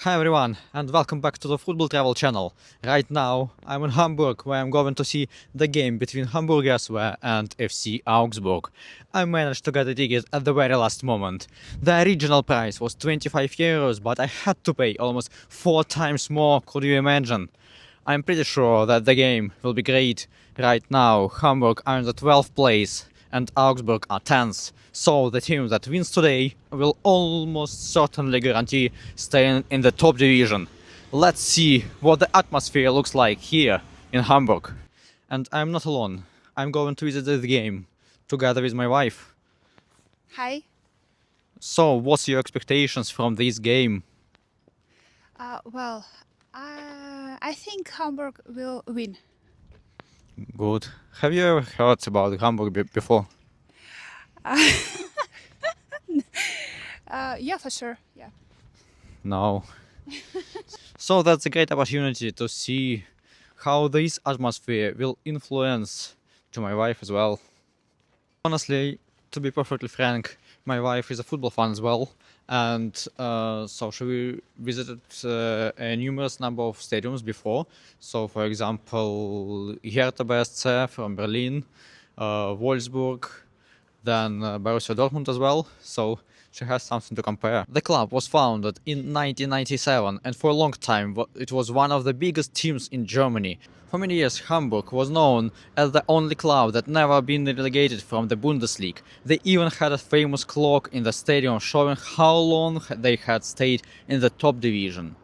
Hi everyone, and welcome back to the Football Travel channel. Right now, I'm in Hamburg, where I'm going to see the game between Hamburger and FC Augsburg. I managed to get a ticket at the very last moment. The original price was 25 euros, but I had to pay almost 4 times more, could you imagine? I'm pretty sure that the game will be great. Right now, Hamburg are in the 12th place and Augsburg are 10th. So the team that wins today will almost certainly guarantee staying in the top division. Let's see what the atmosphere looks like here in Hamburg. And I'm not alone. I'm going to visit the game together with my wife. Hi. So, what's your expectations from this game? I think Hamburg will win. Good. Have you ever heard about Hamburg before? Yeah, for sure. Yeah. No. So that's a great opportunity to see how this atmosphere will influence to my wife as well. Honestly, to be perfectly frank, my wife is a football fan as well, and so she visited a numerous number of stadiums before. So, for example, Hertha BSC from Berlin, Wolfsburg, then Borussia Dortmund as well. So she has something to compare. The club was founded in 1997, and for a long time it was one of the biggest teams in Germany. For many years, Hamburg was known as the only club that never been relegated from the Bundesliga. They even had a famous clock in the stadium showing how long they had stayed in the top division.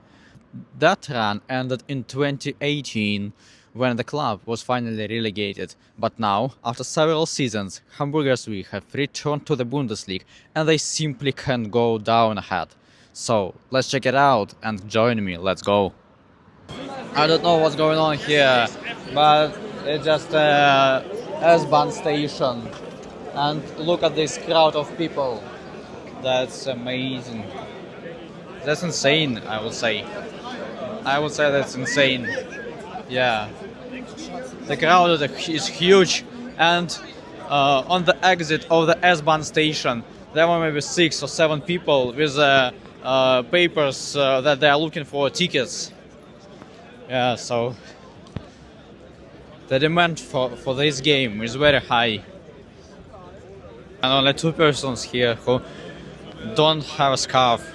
That run ended in 2018 when the club was finally relegated. But now, after several seasons, Hamburgers have returned to the Bundesliga and they simply can't go down ahead. So, let's check it out and join me, let's go. I don't know what's going on here, but it's just a S-Bahn station. And look at this crowd of people. That's amazing. That's insane, I would say. I would say that's insane. Yeah. The crowd is huge, and on the exit of the S-Bahn station, there were maybe 6 or 7 people with papers that they are looking for tickets. Yeah, so the demand for this game is very high. And only 2 persons here who don't have a scarf,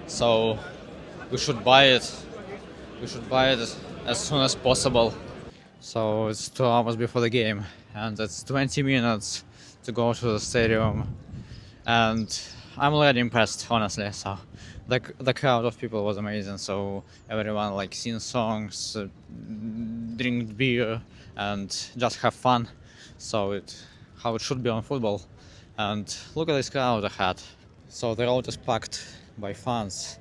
so we should buy it. We should buy it as soon as possible. So it's 2 hours before the game, and it's 20 minutes to go to the stadium, and I'm already impressed, honestly. So the crowd of people was amazing. So everyone like sing songs, drink beer, and just have fun. So how it should be on football. And look at this crowd ahead. So the road is packed by fans,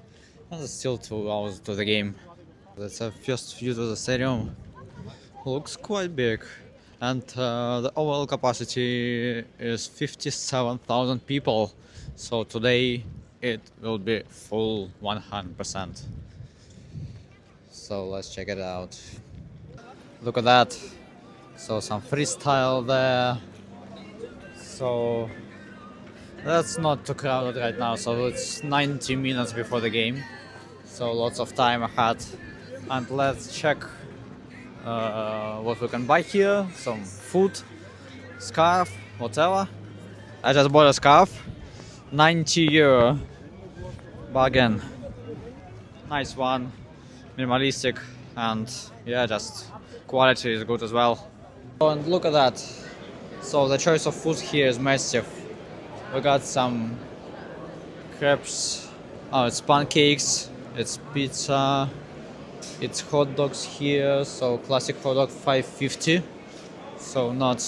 and it's still 2 hours to the game. That's a first view to the stadium. Looks quite big, and the overall capacity is 57,000 people. So today it will be full 100%. So let's check it out. Look at that. So some freestyle there. So that's not too crowded right now. So it's 90 minutes before the game. So lots of time ahead. And let's check what we can buy here. Some food, scarf, whatever. I just bought a scarf, 90 euro, bargain. Nice one, minimalistic, and yeah, just quality is good as well. And look at that. So the choice of food here is massive. We got some crepes, it's pancakes, it's pizza, it's hot dogs here. So classic hot dog 5.50. So not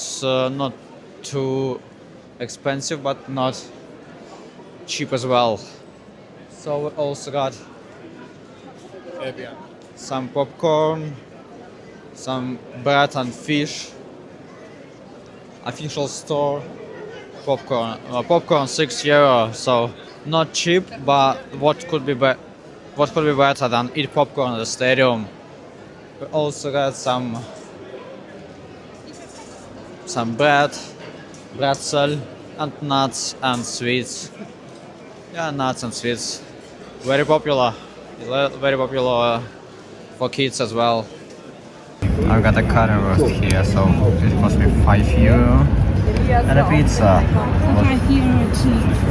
too expensive, but not cheap as well. So we also got some popcorn, some bread and fish. Official store popcorn 6 euro. So not cheap, but what could be better than eat popcorn at the stadium? We also got some bread, pretzel, and nuts and sweets. Yeah, nuts and sweets. Very popular. Very popular for kids as well. I've got a currywurst here, so it cost me €5. And a pizza was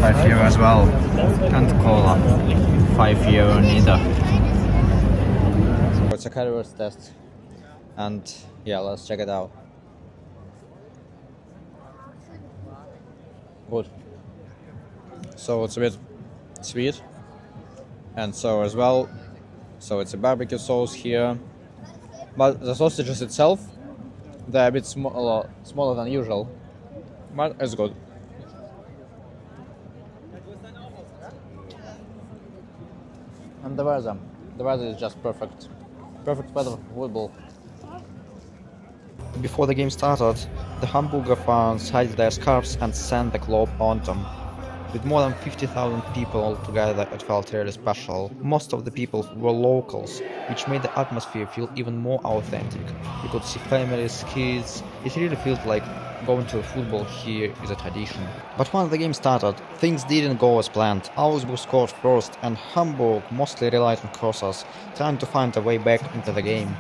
€5 as well. And cola, €5 neither. It's a currywurst test. And yeah, let's check it out. Good. So it's a bit sweet and sour as well. So it's a barbecue sauce here. But the sausages itself, they're a bit smaller than usual. But it's good. And the weather is just perfect. Perfect weather for football. Before the game started, the Hamburger fans hid their scarves and sent the club anthem. With more than 50,000 people altogether, it felt really special. Most of the people were locals, which made the atmosphere feel even more authentic. You could see families, kids. It really felt like going to football here is a tradition. But once the game started, things didn't go as planned. Augsburg scored first, and Hamburg mostly relied on crosses, trying to find a way back into the game.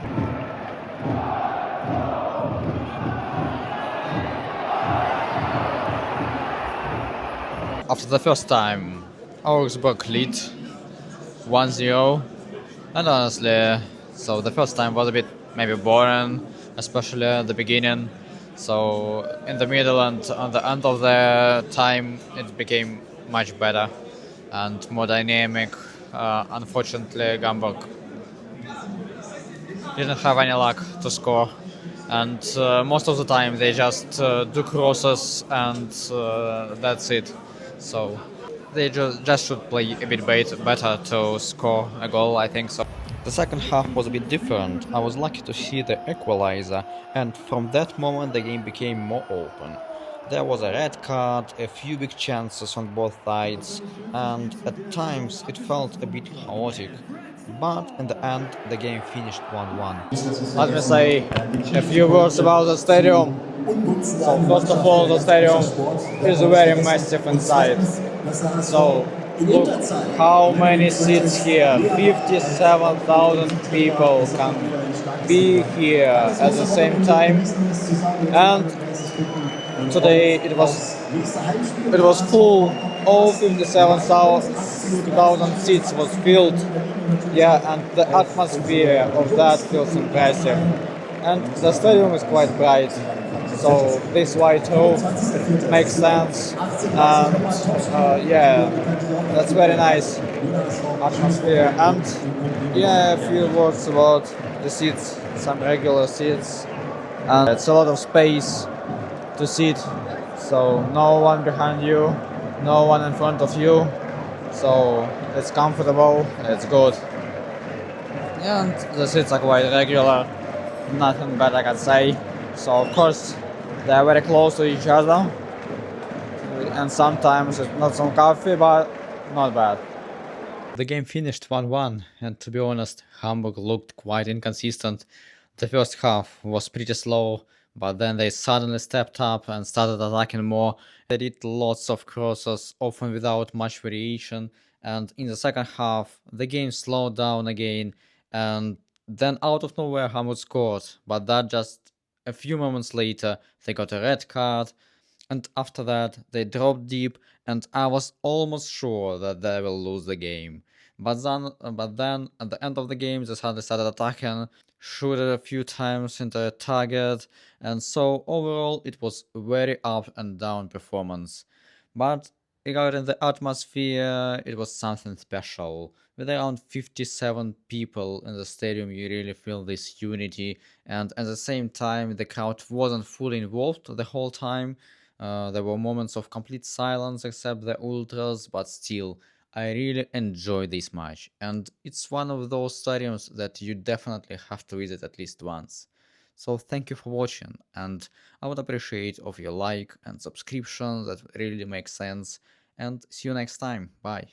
After the first time, Augsburg lead 1-0, and honestly, so the first time was a bit maybe boring, especially at the beginning. So in the middle and on the end of the time, it became much better and more dynamic. Unfortunately, Hamburg didn't have any luck to score, and most of the time they just do crosses and that's it. So they just should play a bit better to score a goal, I think so. The second half was a bit different. I was lucky to see the equalizer, and from that moment the game became more open. There was a red card, a few big chances on both sides, and at times it felt a bit chaotic. But in the end, the game finished 1-1. Let me say a few words about the stadium. So first of all, the stadium is very massive inside. So look how many seats here. 57,000 people can be here at the same time. And today it was full. All 57,000 seats was filled. Yeah, and the atmosphere of that feels impressive. And the stadium is quite bright. So this white roof makes sense, and yeah, that's very nice atmosphere. And yeah, a few words about the seats, some regular seats, and it's a lot of space to sit. So no one behind you, no one in front of you. So it's comfortable, it's good. And the seats are quite regular, nothing bad I can say. So of course they are very close to each other, and sometimes it's not some coffee, but not bad. The game finished 1-1, and to be honest, Hamburg looked quite inconsistent. The first half was pretty slow, but then they suddenly stepped up and started attacking more. They did lots of crosses, often without much variation, and in the second half, the game slowed down again, and then out of nowhere Hamburg scored, but that just a few moments later, they got a red card, and after that, they dropped deep, and I was almost sure that they will lose the game. But then at the end of the game, they suddenly started attacking, shot a few times into a target, and so overall, it was a very up and down performance. But regarding the atmosphere, it was something special. With around 57 people in the stadium, you really feel this unity, and at the same time, the crowd wasn't fully involved the whole time. There were moments of complete silence except the ultras, but still, I really enjoyed this match, and it's one of those stadiums that you definitely have to visit at least once. So thank you for watching, and I would appreciate of your like and subscription, that really makes sense, and see you next time. Bye.